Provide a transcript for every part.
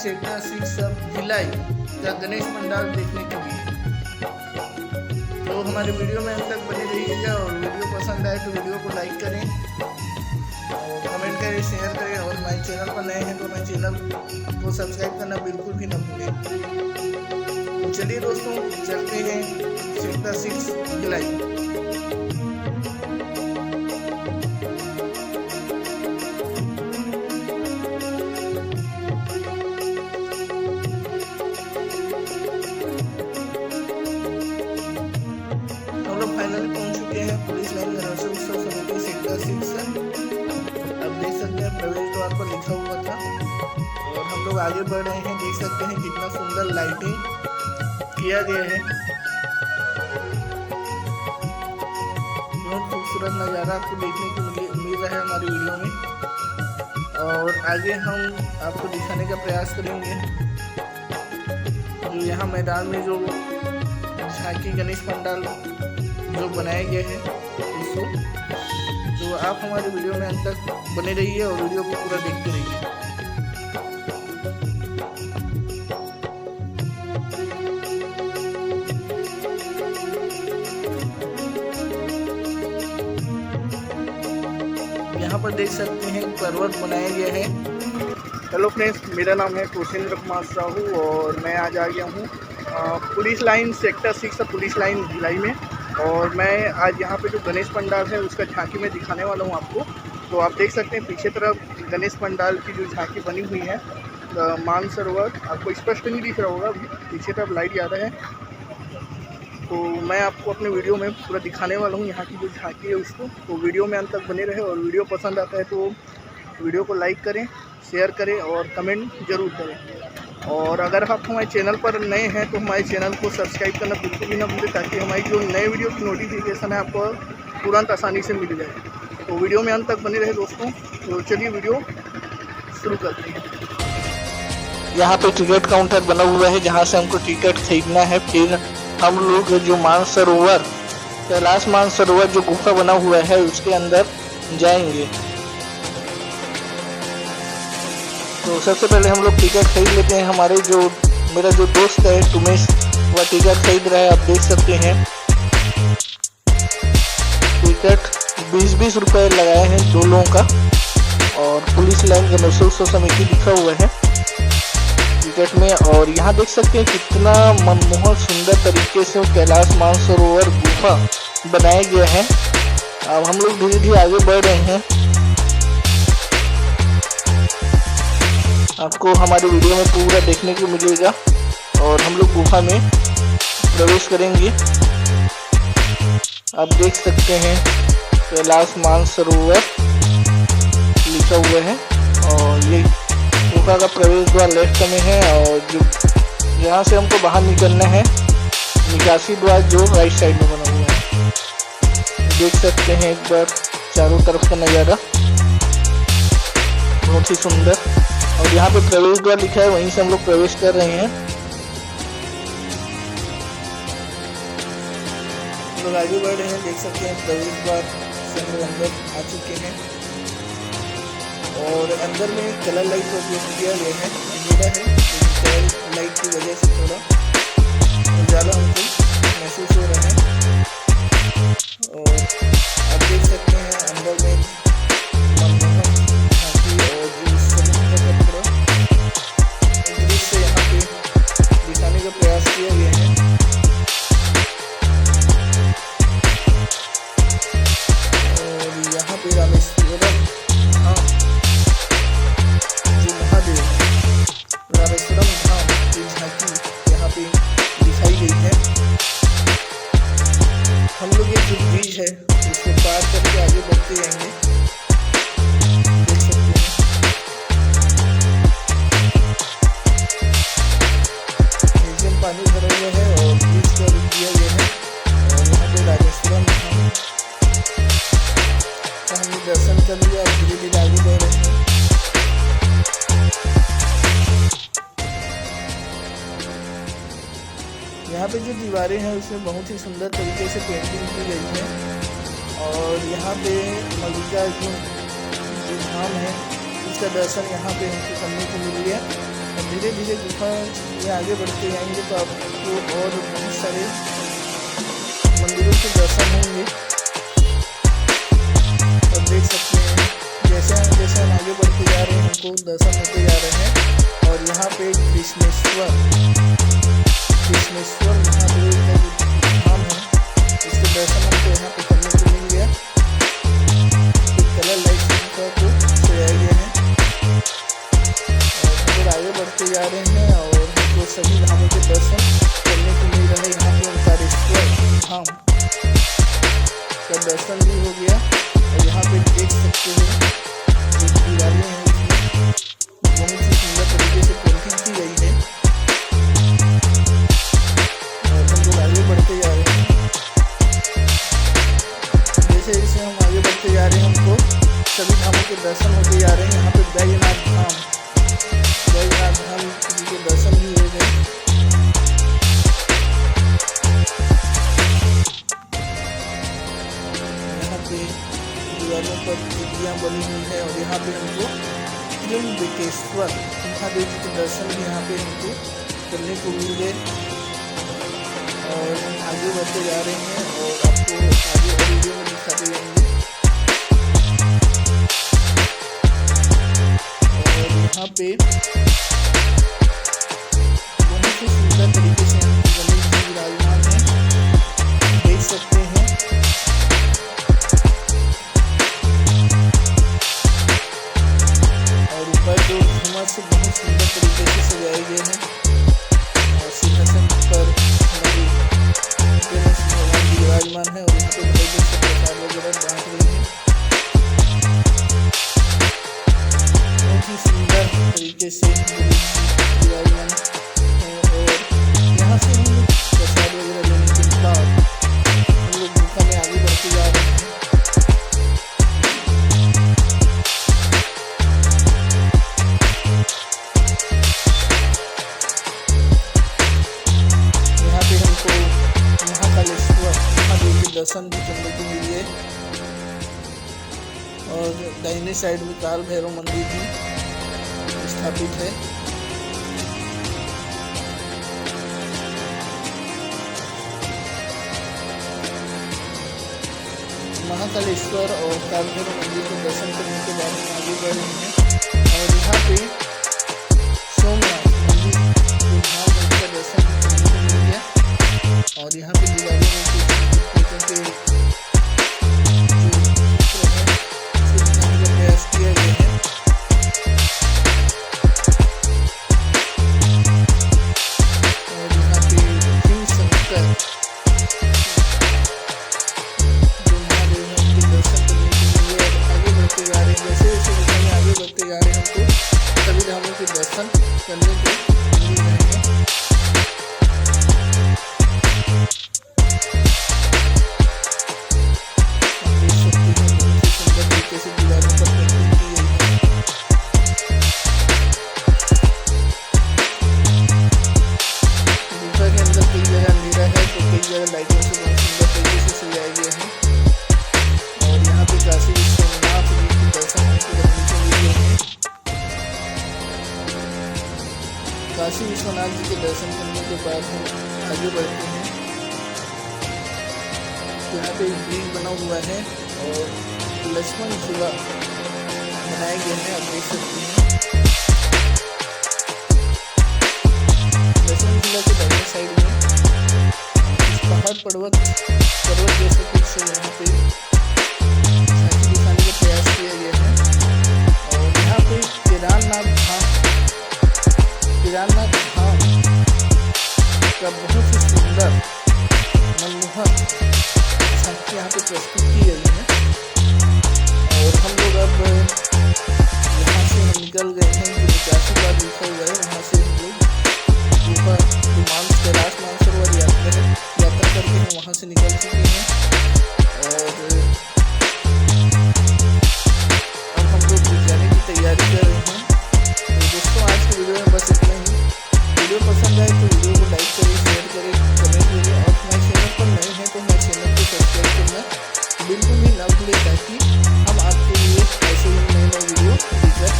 Sector 6 सब भिलाई का गणेश पंडाल देखने के लिए। तो हमारे वीडियो में अंत तक बने रहिएगा और वीडियो पसंद आए तो वीडियो को लाइक करें और कमेंट करें, शेयर करें और हमारे चैनल पर नए हैं तो हमारे चैनल को सब्सक्राइब करना बिल्कुल भी न भूलें। तो चलिए दोस्तों, चलते हैं सेक्टर 6 भिलाई। फाइनली पहुंच चुके हैं पुलिस लाइन गणेश उत्सव समिति सेक्टर 6। अब देख सकते हैं प्रवेश द्वार पर लिखा हुआ था और हम लोग आगे बढ़ रहे हैं। देख सकते हैं कितना सुंदर लाइटिंग किया गया है। बहुत खूबसूरत नज़ारा आपको देखने को मिल रहा है हमारी वीडियो में और आगे हम आपको दिखाने का प्रयास करेंगे। जो यहाँ मैदान में जो झांकी गणेश पंडाल जो बनाए गए हैं उसको, तो आप हमारे वीडियो में अंत तक बने रहिए और वीडियो को पूरा देखते रहिए। यहाँ पर देख सकते हैं पर्वत बनाया गया है। हेलो फ्रेंड्स, मेरा नाम है कौशेंद्र कुमार साहू और मैं आज आ गया हूँ police line sector 6 police line Bhilai में। और मैं आज यहाँ पे जो गणेश पंडाल है उसका झांकी में दिखाने वाला हूँ आपको। तो आप देख सकते हैं पीछे तरफ गणेश पंडाल की जो झांकी बनी हुई है, मानसरोवर आपको स्पष्ट नहीं दिख रहा होगा, पीछे तरफ लाइट ज़्यादा है। तो मैं आपको अपने वीडियो में पूरा दिखाने वाला हूँ यहाँ की जो झांकी है उसको। तो वीडियो में अंत तक बने रहे और वीडियो पसंद आता है तो वीडियो को लाइक करें, शेयर करें और कमेंट ज़रूर करें। और अगर आप हमारे चैनल पर नए हैं तो हमारे चैनल को सब्सक्राइब करना बिल्कुल भी ना भूलें, ताकि हमारी जो नए वीडियो की नोटिफिकेशन है आपको तुरंत आसानी से मिल जाए। तो वीडियो में अंत तक बने रहे दोस्तों। तो चलिए वीडियो शुरू करते हैं। यहाँ पे टिकट काउंटर बना हुआ है जहाँ से हमको टिकट खरीदना है। फिर हम लोग जो मानसरोवर, कैलाश मानसरोवर जो गुफा बना हुआ है उसके अंदर जाएंगे। तो सबसे पहले हम लोग टिकट खरीद लेते हैं। मेरा जो दोस्त है तुमेश, वह टिकट खरीद रहा है। आप देख सकते हैं टिकट 20-20 रुपये लगाए हैं 2 लोगों का और पुलिस लाइन गणेश उत्सव समिति लिखा हुआ है टिकट में। और यहाँ देख सकते हैं कितना मनमोहक सुंदर तरीके से कैलाश मानसरोवर गुफा बनाया गया है। अब हम लोग धीरे धीरे आगे बढ़ रहे हैं। आपको हमारे वीडियो में पूरा देखने को मिलेगा और हम लोग गुफा में प्रवेश करेंगे। आप देख सकते हैं कैलाश मानसरोवर लिखा हुआ है और ये गुफा का प्रवेश द्वार लेफ्ट में है और जो यहाँ से हमको बाहर निकलना है निकासी द्वार जो राइट साइड में बना हुआ है। देख सकते हैं एक बार चारों तरफ का नज़ारा, बहुत ही सुंदर। और यहाँ पे प्रवेश द्वार लिखा है, वहीं से हम लोग प्रवेश कर रहे हैं। लोग आगे बढ़ रहे हैं। देख सकते हैं प्रवेश द्वार से हम लोग अंदर आ चुके हैं और अंदर में कलर लाइट का उपयोग किया गया है। अंधेरा है, कलर लाइट की वजह से थोड़ा उजाला हमको महसूस हो रहा है। और आप देख सकते हैं अंदर में प्रयास किया गया है। और यहाँ पे रामेश्वरम धाम जो महादेव रामेश्वरम धाम की झांकी यहाँ पे दिखाई गई है। हम लोग ये जो ब्रिज है उसको पार करके आगे बढ़ते जाएंगे। देख सकते हैं पानी भरा हुआ है और ब्रिज का रुक दिया गया है। और यहाँ पे रामेश्वरम धाम का हमने दर्शन कर लिया और धीरे धीरे आगे बढ़ रहे हैं। यहाँ पे जो दीवारें हैं उसमें बहुत ही सुंदर तरीके से पेंटिंग की गई है। और यहाँ पे मल्लिकार्जुन जो धाम है उसका दर्शन यहाँ पे हमको करने को मिल गया। और धीरे धीरे गुफा में आगे बढ़ते जाएंगे तो आपको और बहुत सारे मंदिरों के दर्शन होंगे। और देख सकते हैं जैसे जैसे हम आगे बढ़ते जा रहे हैं हमको दर्शन होते जा रहे हैं। और यहाँ पे कृष्णेश्वर महादेव का धाम है, इसके दर्शन हमको यहाँ पे करने को मिल गया। कलर लाइट को सजाया गया है और हम लोग आगे बढ़ते जा रहे हैं और हमको सभी धामों के दर्शन करने को मिल रहा है। यहाँ पे ओंकारेश्वर धाम का दर्शन भी हो गया। और यहाँ पे देख सकते हैं जो दीवारें हैं उसमें बहुत ही सुंदर तरीके से पेंटिंग की गई है। और हम लोग आगे बढ़ते जा रहे हैं। जैसे जैसे हम आगे बढ़ते जा रहे हैं हमको सभी धामों के दर्शन होते जा रहे हैं। यहाँ पे बैजनाथ धाम के दर्शन भी हो गए। यहाँ पे दीवारों पर चिड़ियाँ बनी हुई है और यहाँ पे हमको त्र्यंबकेश्वर महादेव जी के दर्शन भी यहाँ पे हमको करने को मिल गए। और हम आगे बढ़ते जा रहे हैं और आपको आगे वीडियो में दिखाते जाएंगे। और यहाँ पे बहुत ही सुंदर तरीके से यहाँ पे गणेश जी विराजमान है, देख सकते हैं। और ऊपर जो झूमर से बहुत सुंदर तरीके से सजाए गए हैं। और सिंहासन पर हमारी गणेश भगवान जी विराजमान है और यहाँ पे बड़े से प्रसाद वगैरह बांट रहे हैं। बहुत ही सुंदर तरीके से विराजमान है। और यहाँ से हम लोग प्रसाद वगैरह लेने के बाद हम लोग गुफा में आगे बढ़ते जा रहे हैं। यहाँ पे हमको महाकालेश्वर महादेव के दर्शन भी करने को मिले। और दाहिने साइड में काल भैरव मंदिर भी स्थापित है। महाकालेश्वर और काल भैरव मंदिर के दर्शन करने के बाद हम आगे बढ़ रहे हैं। और यहाँ पे सोमनाथ मंदिर जो धाम है उसका दर्शन करने को मिल गया। और यहाँ पे दिवाली में कुछ के प्रयास किया गया है। और यहाँ पे शिव शंकर जो महादेव है उनके दर्शन करने के लिए आगे बढ़ते जा रहे हैं। जैसे जैसे गुफा में आगे बढ़ते जा रहे हैं हमको सभी धामों के दर्शन करने को मिल रहे हैं। लाइटों से बहुत सुंदर तरीके से सजाए गए हैं। और यहाँ पे काशी विश्वनाथ जी के दर्शन हमको करने को मिल रहे हैं। काशी विश्वनाथ जी के दर्शन करने के बाद हम आगे बढ़ते हैं। यहाँ पे एक ब्रिज बना हुआ है और लक्ष्मण झूला बनाए गए हैं, आप देख सकते हैं। लक्ष्मण झूला के दाहिने साइड में पहाड़ पर्वत जैसे कुछ यहाँ पे झांकी दिखाने का प्रयास किया गया है। और यहाँ पे केदारनाथ धाम का बहुत ही सुंदर मनमोहक झांकी यहाँ पे प्रस्तुत की गई है। और हम लोग अब यहाँ से हम निकल गए हैं जो 85 बार लिखा हुआ है, वहाँ से हम लोग गुफा कैलाश मानसरोवर यात्रा करके हम वहाँ से निकल चुके हैं। और अब हम लोग जाने की तैयारी कर रहे हैं। तो दोस्तों आज के वीडियो में बस इतना ही। वीडियो पसंद आए तो वीडियो को लाइक करें, शेयर करें, कमेंट करें। और हमारे चैनल पर नए हैं तो हमारे चैनल को सब्सक्राइब करना बिल्कुल भी ना भूलें ताकि हम आपके लिए ऐसे ही नए वीडियो लेकर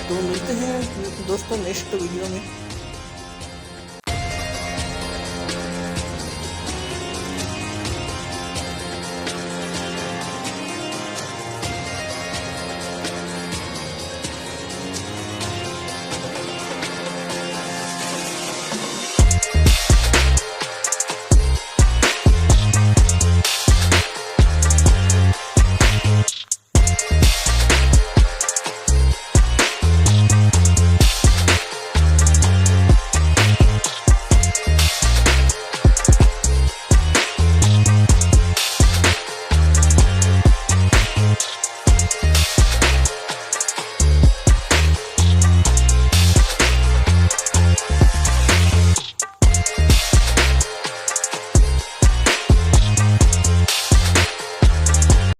तो मिलते हैं नेक्स्ट वीडियो में।